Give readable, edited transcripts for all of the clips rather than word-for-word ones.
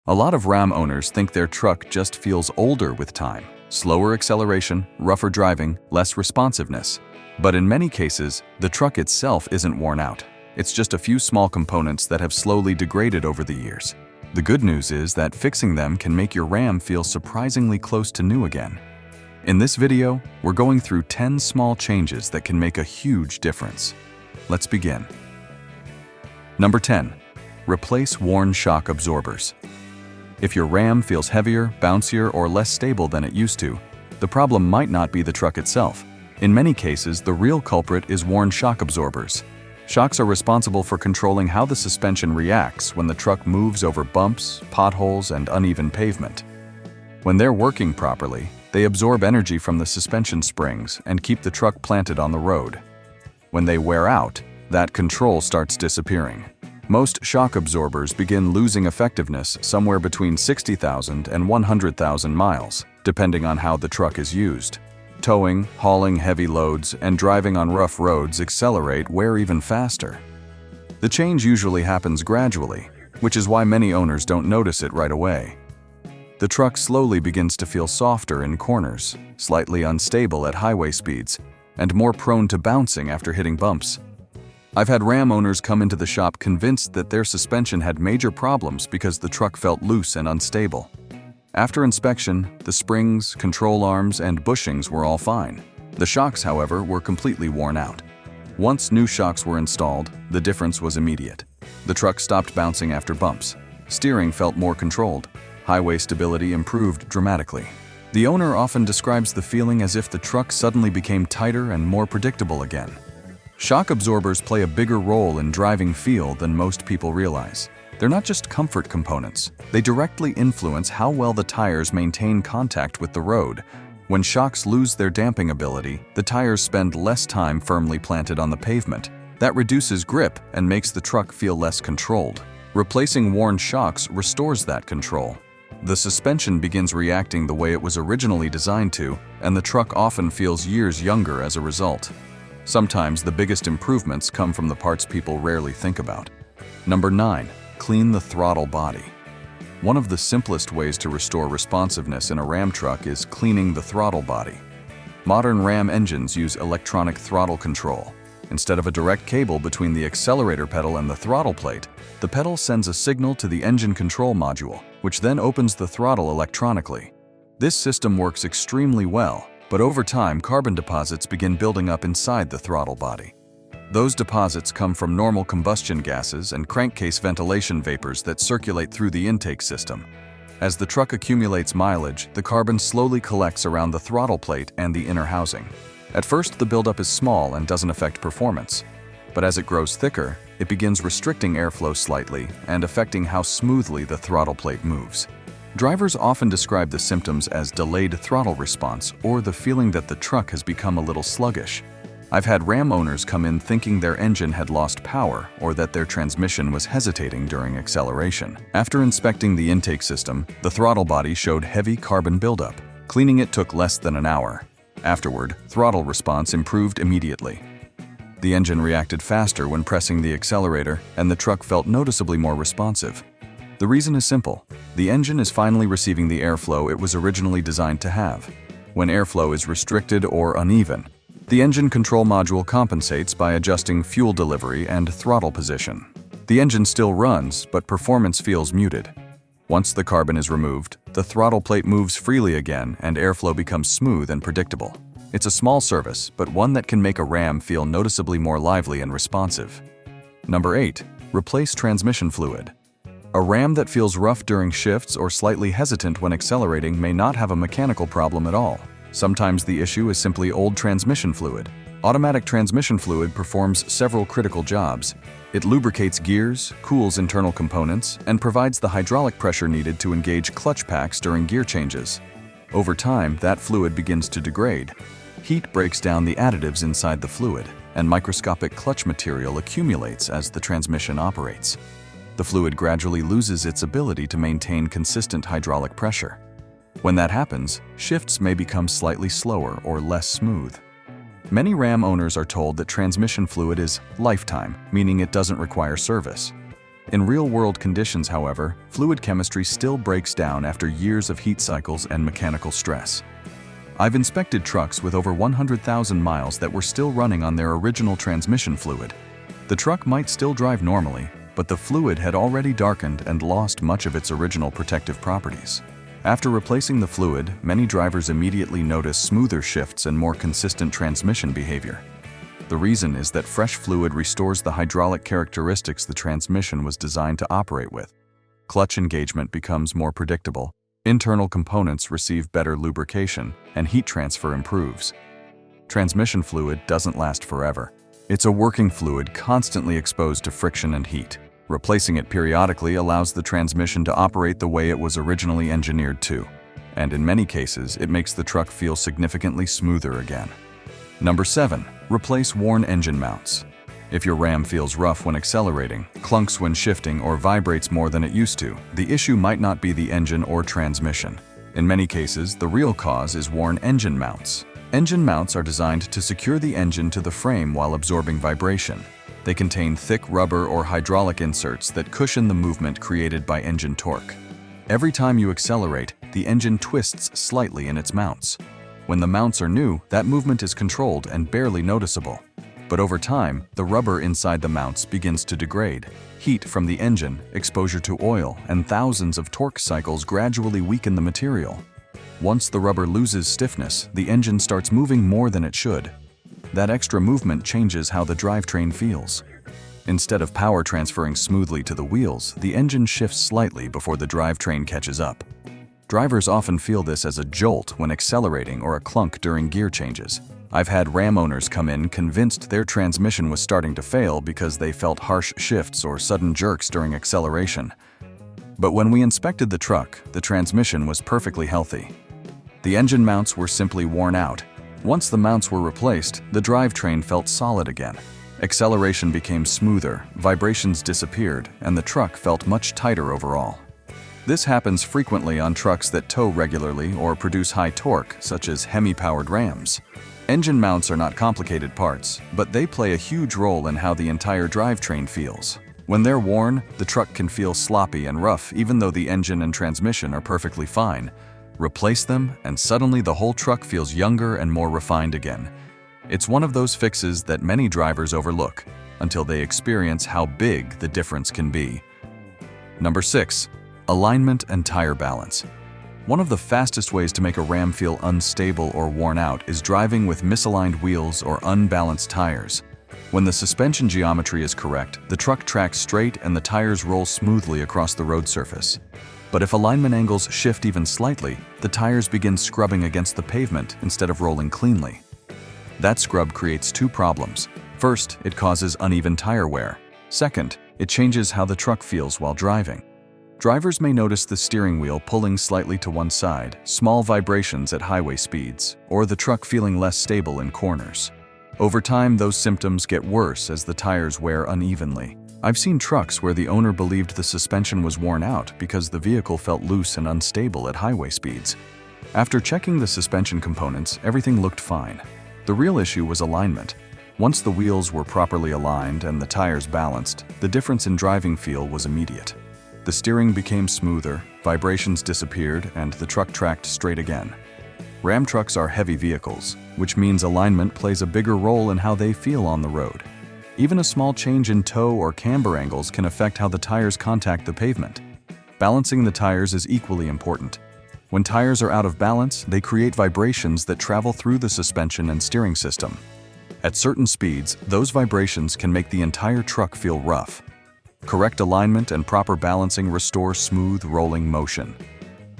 A lot of Ram owners think their truck just feels older with time. Slower acceleration, rougher driving, less responsiveness. But in many cases, the truck itself isn't worn out. It's just a few small components that have slowly degraded over the years. The good news is that fixing them can make your Ram feel surprisingly close to new again. In this video, we're going through 10 small changes that can make a huge difference. Let's begin. Number 10. Replace worn shock absorbers. If your Ram feels heavier, bouncier, or less stable than it used to, the problem might not be the truck itself. In many cases, the real culprit is worn shock absorbers. Shocks are responsible for controlling how the suspension reacts when the truck moves over bumps, potholes, and uneven pavement. When they're working properly, they absorb energy from the suspension springs and keep the truck planted on the road. When they wear out, that control starts disappearing. Most shock absorbers begin losing effectiveness somewhere between 60,000 and 100,000 miles, depending on how the truck is used. Towing, hauling heavy loads, and driving on rough roads accelerate wear even faster. The change usually happens gradually, which is why many owners don't notice it right away. The truck slowly begins to feel softer in corners, slightly unstable at highway speeds, and more prone to bouncing after hitting bumps. I've had Ram owners come into the shop convinced that their suspension had major problems because the truck felt loose and unstable. After inspection, the springs, control arms, and bushings were all fine. The shocks, however, were completely worn out. Once new shocks were installed, the difference was immediate. The truck stopped bouncing after bumps. Steering felt more controlled. Highway stability improved dramatically. The owner often describes the feeling as if the truck suddenly became tighter and more predictable again. Shock absorbers play a bigger role in driving feel than most people realize. They're not just comfort components. They directly influence how well the tires maintain contact with the road. When shocks lose their damping ability, the tires spend less time firmly planted on the pavement. That reduces grip and makes the truck feel less controlled. Replacing worn shocks restores that control. The suspension begins reacting the way it was originally designed to, and the truck often feels years younger as a result. Sometimes the biggest improvements come from the parts people rarely think about. Number 9. Clean the throttle body. One of the simplest ways to restore responsiveness in a Ram truck is cleaning the throttle body. Modern Ram engines use electronic throttle control. Instead of a direct cable between the accelerator pedal and the throttle plate, the pedal sends a signal to the engine control module, which then opens the throttle electronically. This system works extremely well, but over time carbon deposits begin building up inside the throttle body. Those deposits come from normal combustion gases and crankcase ventilation vapors that circulate through the intake system. As the truck accumulates mileage, the carbon slowly collects around the throttle plate and the inner housing. At first, the buildup is small and doesn't affect performance. But as it grows thicker, it begins restricting airflow slightly and affecting how smoothly the throttle plate moves. Drivers often describe the symptoms as delayed throttle response or the feeling that the truck has become a little sluggish. I've had Ram owners come in thinking their engine had lost power or that their transmission was hesitating during acceleration. After inspecting the intake system, the throttle body showed heavy carbon buildup. Cleaning it took less than an hour. Afterward, throttle response improved immediately. The engine reacted faster when pressing the accelerator, and the truck felt noticeably more responsive. The reason is simple. The engine is finally receiving the airflow it was originally designed to have. When airflow is restricted or uneven, the engine control module compensates by adjusting fuel delivery and throttle position. The engine still runs, but performance feels muted. Once the carbon is removed, the throttle plate moves freely again and airflow becomes smooth and predictable. It's a small service, but one that can make a Ram feel noticeably more lively and responsive. Number 8. Replace transmission fluid. A Ram that feels rough during shifts or slightly hesitant when accelerating may not have a mechanical problem at all. Sometimes the issue is simply old transmission fluid. Automatic transmission fluid performs several critical jobs. It lubricates gears, cools internal components, and provides the hydraulic pressure needed to engage clutch packs during gear changes. Over time, that fluid begins to degrade. Heat breaks down the additives inside the fluid, and microscopic clutch material accumulates as the transmission operates. The fluid gradually loses its ability to maintain consistent hydraulic pressure. When that happens, shifts may become slightly slower or less smooth. Many Ram owners are told that transmission fluid is lifetime, meaning it doesn't require service. In real-world conditions, however, fluid chemistry still breaks down after years of heat cycles and mechanical stress. I've inspected trucks with over 100,000 miles that were still running on their original transmission fluid. The truck might still drive normally, but the fluid had already darkened and lost much of its original protective properties. After replacing the fluid, many drivers immediately notice smoother shifts and more consistent transmission behavior. The reason is that fresh fluid restores the hydraulic characteristics the transmission was designed to operate with. Clutch engagement becomes more predictable, internal components receive better lubrication, and heat transfer improves. Transmission fluid doesn't last forever. It's a working fluid constantly exposed to friction and heat. Replacing it periodically allows the transmission to operate the way it was originally engineered to, and in many cases, it makes the truck feel significantly smoother again. Number 7. Replace worn engine mounts. If your Ram feels rough when accelerating, clunks when shifting, or vibrates more than it used to, the issue might not be the engine or transmission. In many cases, the real cause is worn engine mounts. Engine mounts are designed to secure the engine to the frame while absorbing vibration. They contain thick rubber or hydraulic inserts that cushion the movement created by engine torque. Every time you accelerate, the engine twists slightly in its mounts. When the mounts are new, that movement is controlled and barely noticeable. But over time, the rubber inside the mounts begins to degrade. Heat from the engine, exposure to oil, and thousands of torque cycles gradually weaken the material. Once the rubber loses stiffness, the engine starts moving more than it should. That extra movement changes how the drivetrain feels. Instead of power transferring smoothly to the wheels, the engine shifts slightly before the drivetrain catches up. Drivers often feel this as a jolt when accelerating or a clunk during gear changes. I've had Ram owners come in convinced their transmission was starting to fail because they felt harsh shifts or sudden jerks during acceleration. But when we inspected the truck, the transmission was perfectly healthy. The engine mounts were simply worn out. Once the mounts were replaced, the drivetrain felt solid again. Acceleration became smoother, vibrations disappeared, and the truck felt much tighter overall. This happens frequently on trucks that tow regularly or produce high torque, such as Hemi-powered Rams. Engine mounts are not complicated parts, but they play a huge role in how the entire drivetrain feels. When they're worn, the truck can feel sloppy and rough even though the engine and transmission are perfectly fine. Replace them, and suddenly the whole truck feels younger and more refined again. It's one of those fixes that many drivers overlook until they experience how big the difference can be. Number 6. Alignment and tire balance. One of the fastest ways to make a Ram feel unstable or worn out is driving with misaligned wheels or unbalanced tires. When the suspension geometry is correct, the truck tracks straight and the tires roll smoothly across the road surface. But if alignment angles shift even slightly, the tires begin scrubbing against the pavement instead of rolling cleanly. That scrub creates two problems. First, it causes uneven tire wear. Second, it changes how the truck feels while driving. Drivers may notice the steering wheel pulling slightly to one side, small vibrations at highway speeds, or the truck feeling less stable in corners. Over time, those symptoms get worse as the tires wear unevenly. I've seen trucks where the owner believed the suspension was worn out because the vehicle felt loose and unstable at highway speeds. After checking the suspension components, everything looked fine. The real issue was alignment. Once the wheels were properly aligned and the tires balanced, the difference in driving feel was immediate. The steering became smoother, vibrations disappeared, and the truck tracked straight again. Ram trucks are heavy vehicles, which means alignment plays a bigger role in how they feel on the road. Even a small change in toe or camber angles can affect how the tires contact the pavement. Balancing the tires is equally important. When tires are out of balance, they create vibrations that travel through the suspension and steering system. At certain speeds, those vibrations can make the entire truck feel rough. Correct alignment and proper balancing restore smooth, rolling motion.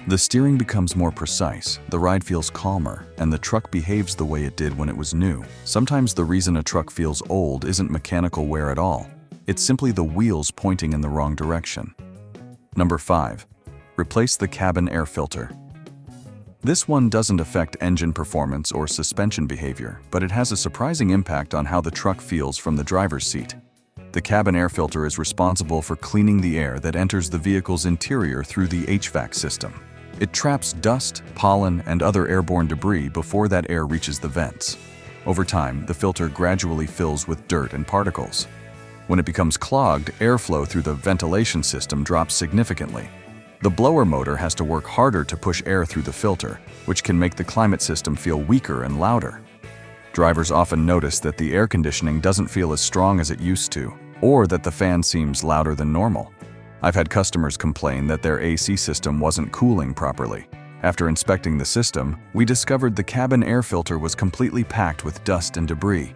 The steering becomes more precise, the ride feels calmer, and the truck behaves the way it did when it was new. Sometimes the reason a truck feels old isn't mechanical wear at all. It's simply the wheels pointing in the wrong direction. Number 5. Replace the cabin air filter. This one doesn't affect engine performance or suspension behavior, but it has a surprising impact on how the truck feels from the driver's seat. The cabin air filter is responsible for cleaning the air that enters the vehicle's interior through the HVAC system. It traps dust, pollen, and other airborne debris before that air reaches the vents. Over time, the filter gradually fills with dirt and particles. When it becomes clogged, airflow through the ventilation system drops significantly. The blower motor has to work harder to push air through the filter, which can make the climate system feel weaker and louder. Drivers often notice that the air conditioning doesn't feel as strong as it used to, or that the fan seems louder than normal. I've had customers complain that their AC system wasn't cooling properly. After inspecting the system, we discovered the cabin air filter was completely packed with dust and debris.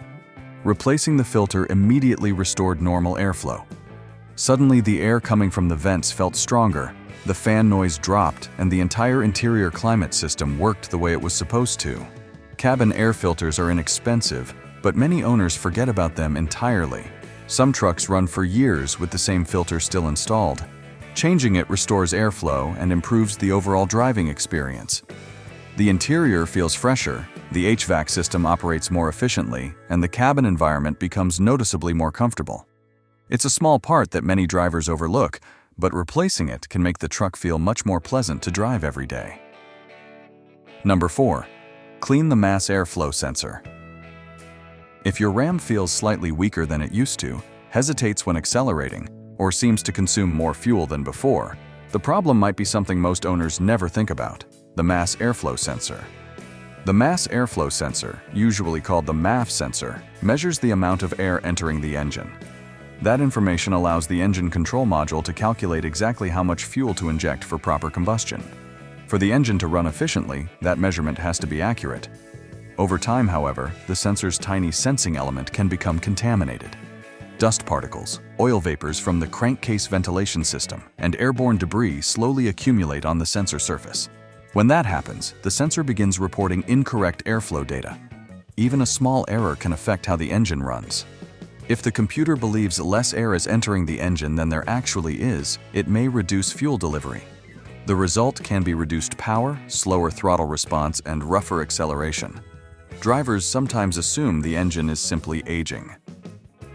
Replacing the filter immediately restored normal airflow. Suddenly, the air coming from the vents felt stronger, the fan noise dropped, and the entire interior climate system worked the way it was supposed to. Cabin air filters are inexpensive, but many owners forget about them entirely. Some trucks run for years with the same filter still installed. Changing it restores airflow and improves the overall driving experience. The interior feels fresher, the HVAC system operates more efficiently, and the cabin environment becomes noticeably more comfortable. It's a small part that many drivers overlook, but replacing it can make the truck feel much more pleasant to drive every day. Number 4. Clean the mass airflow sensor. If your Ram feels slightly weaker than it used to, hesitates when accelerating, or seems to consume more fuel than before, the problem might be something most owners never think about: the mass airflow sensor. The mass airflow sensor, usually called the MAF sensor, measures the amount of air entering the engine. That information allows the engine control module to calculate exactly how much fuel to inject for proper combustion. For the engine to run efficiently, that measurement has to be accurate. Over time, however, the sensor's tiny sensing element can become contaminated. Dust particles, oil vapors from the crankcase ventilation system, and airborne debris slowly accumulate on the sensor surface. When that happens, the sensor begins reporting incorrect airflow data. Even a small error can affect how the engine runs. If the computer believes less air is entering the engine than there actually is, it may reduce fuel delivery. The result can be reduced power, slower throttle response, and rougher acceleration. Drivers sometimes assume the engine is simply aging.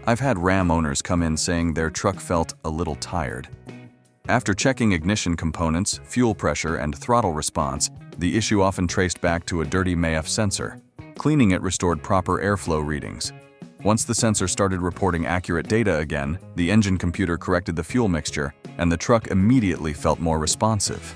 I've had Ram owners come in saying their truck felt a little tired. After checking ignition components, fuel pressure, and throttle response, the issue often traced back to a dirty MAF sensor. Cleaning it restored proper airflow readings. Once the sensor started reporting accurate data again, the engine computer corrected the fuel mixture, and the truck immediately felt more responsive.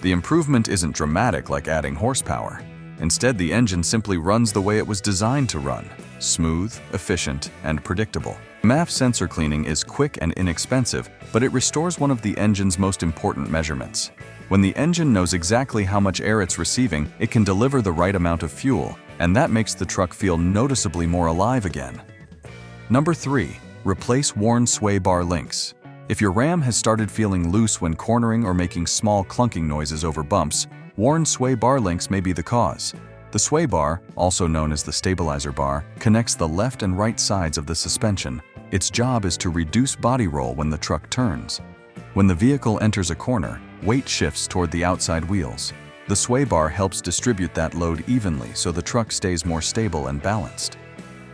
The improvement isn't dramatic like adding horsepower. Instead, the engine simply runs the way it was designed to run: smooth, efficient, and predictable. MAF sensor cleaning is quick and inexpensive, but it restores one of the engine's most important measurements. When the engine knows exactly how much air it's receiving, it can deliver the right amount of fuel, and that makes the truck feel noticeably more alive again. Number 3. Replace worn sway bar links. If your Ram has started feeling loose when cornering or making small clunking noises over bumps, worn sway bar links may be the cause. The sway bar, also known as the stabilizer bar, connects the left and right sides of the suspension. Its job is to reduce body roll when the truck turns. When the vehicle enters a corner, weight shifts toward the outside wheels. The sway bar helps distribute that load evenly so the truck stays more stable and balanced.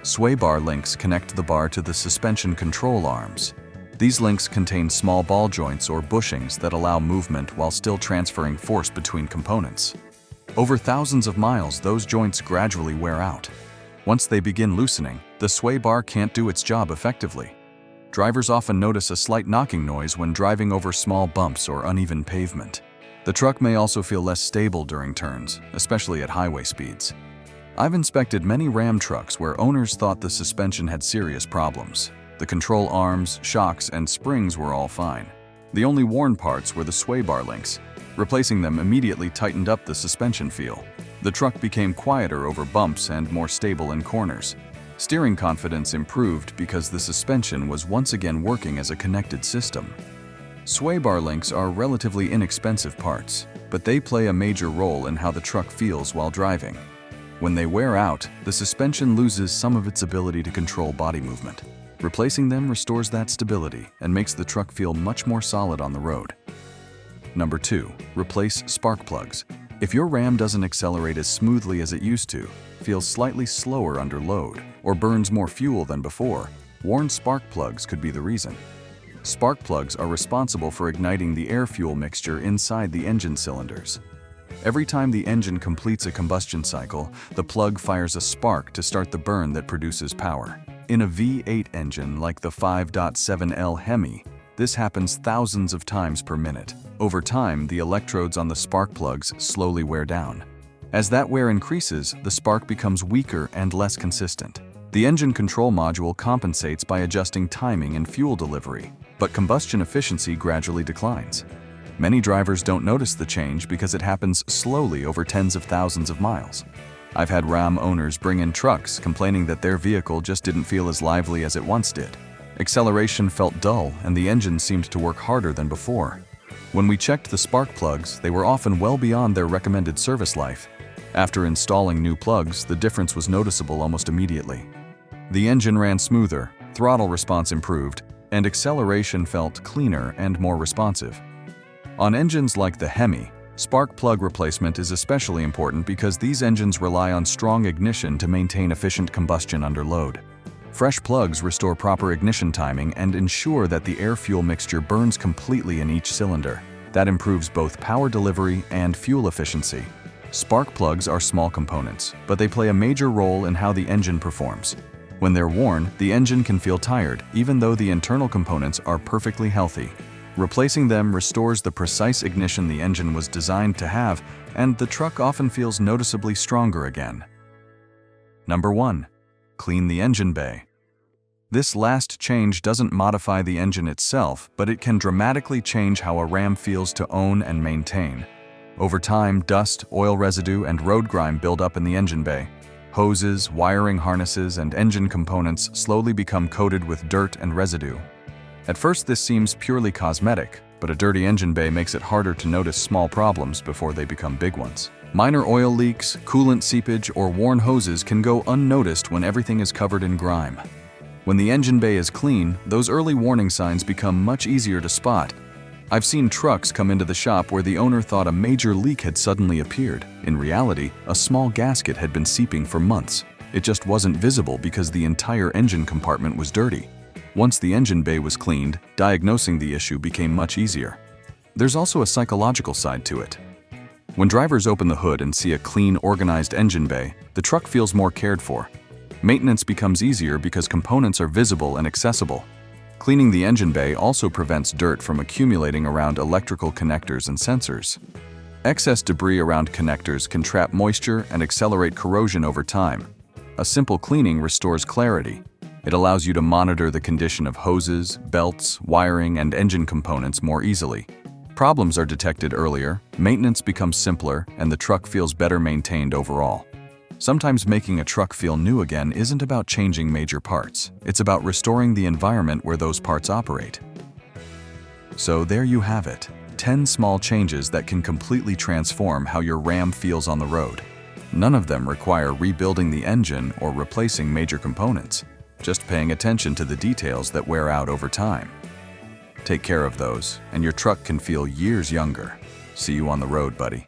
Sway bar links connect the bar to the suspension control arms. These links contain small ball joints or bushings that allow movement while still transferring force between components. Over thousands of miles, those joints gradually wear out. Once they begin loosening, the sway bar can't do its job effectively. Drivers often notice a slight knocking noise when driving over small bumps or uneven pavement. The truck may also feel less stable during turns, especially at highway speeds. I've inspected many Ram trucks where owners thought the suspension had serious problems. The control arms, shocks, and springs were all fine. The only worn parts were the sway bar links. Replacing them immediately tightened up the suspension feel. The truck became quieter over bumps and more stable in corners. Steering confidence improved because the suspension was once again working as a connected system. Sway bar links are relatively inexpensive parts, but they play a major role in how the truck feels while driving. When they wear out, the suspension loses some of its ability to control body movement. Replacing them restores that stability and makes the truck feel much more solid on the road. Number 2. Replace spark plugs. If your Ram doesn't accelerate as smoothly as it used to, feels slightly slower under load, or burns more fuel than before, worn spark plugs could be the reason. Spark plugs are responsible for igniting the air-fuel mixture inside the engine cylinders. Every time the engine completes a combustion cycle, the plug fires a spark to start the burn that produces power. In a V8 engine like the 5.7L Hemi, this happens thousands of times per minute. Over time, the electrodes on the spark plugs slowly wear down. As that wear increases, the spark becomes weaker and less consistent. The engine control module compensates by adjusting timing and fuel delivery, but combustion efficiency gradually declines. Many drivers don't notice the change because it happens slowly over tens of thousands of miles. I've had Ram owners bring in trucks complaining that their vehicle just didn't feel as lively as it once did. Acceleration felt dull and the engine seemed to work harder than before. When we checked the spark plugs, they were often well beyond their recommended service life. After installing new plugs, the difference was noticeable almost immediately. The engine ran smoother, throttle response improved, and acceleration felt cleaner and more responsive. On engines like the Hemi, spark plug replacement is especially important because these engines rely on strong ignition to maintain efficient combustion under load. Fresh plugs restore proper ignition timing and ensure that the air-fuel mixture burns completely in each cylinder. That improves both power delivery and fuel efficiency. Spark plugs are small components, but they play a major role in how the engine performs. When they're worn, the engine can feel tired, even though the internal components are perfectly healthy. Replacing them restores the precise ignition the engine was designed to have, and the truck often feels noticeably stronger again. Number 1. Clean the engine bay. This last change doesn't modify the engine itself, but it can dramatically change how a Ram feels to own and maintain. Over time, dust, oil residue, and road grime build up in the engine bay. Hoses, wiring harnesses, and engine components slowly become coated with dirt and residue. At first, this seems purely cosmetic, but a dirty engine bay makes it harder to notice small problems before they become big ones. Minor oil leaks, coolant seepage, or worn hoses can go unnoticed when everything is covered in grime. When the engine bay is clean, those early warning signs become much easier to spot. I've seen trucks come into the shop where the owner thought a major leak had suddenly appeared. In reality, a small gasket had been seeping for months. It just wasn't visible because the entire engine compartment was dirty. Once the engine bay was cleaned, diagnosing the issue became much easier. There's also a psychological side to it. When drivers open the hood and see a clean, organized engine bay, the truck feels more cared for. Maintenance becomes easier because components are visible and accessible. Cleaning the engine bay also prevents dirt from accumulating around electrical connectors and sensors. Excess debris around connectors can trap moisture and accelerate corrosion over time. A simple cleaning restores clarity. It allows you to monitor the condition of hoses, belts, wiring, and engine components more easily. Problems are detected earlier, maintenance becomes simpler, and the truck feels better maintained overall. Sometimes making a truck feel new again isn't about changing major parts. It's about restoring the environment where those parts operate. So there you have it, 10 small changes that can completely transform how your Ram feels on the road. None of them require rebuilding the engine or replacing major components, just paying attention to the details that wear out over time. Take care of those, and your truck can feel years younger. See you on the road, buddy.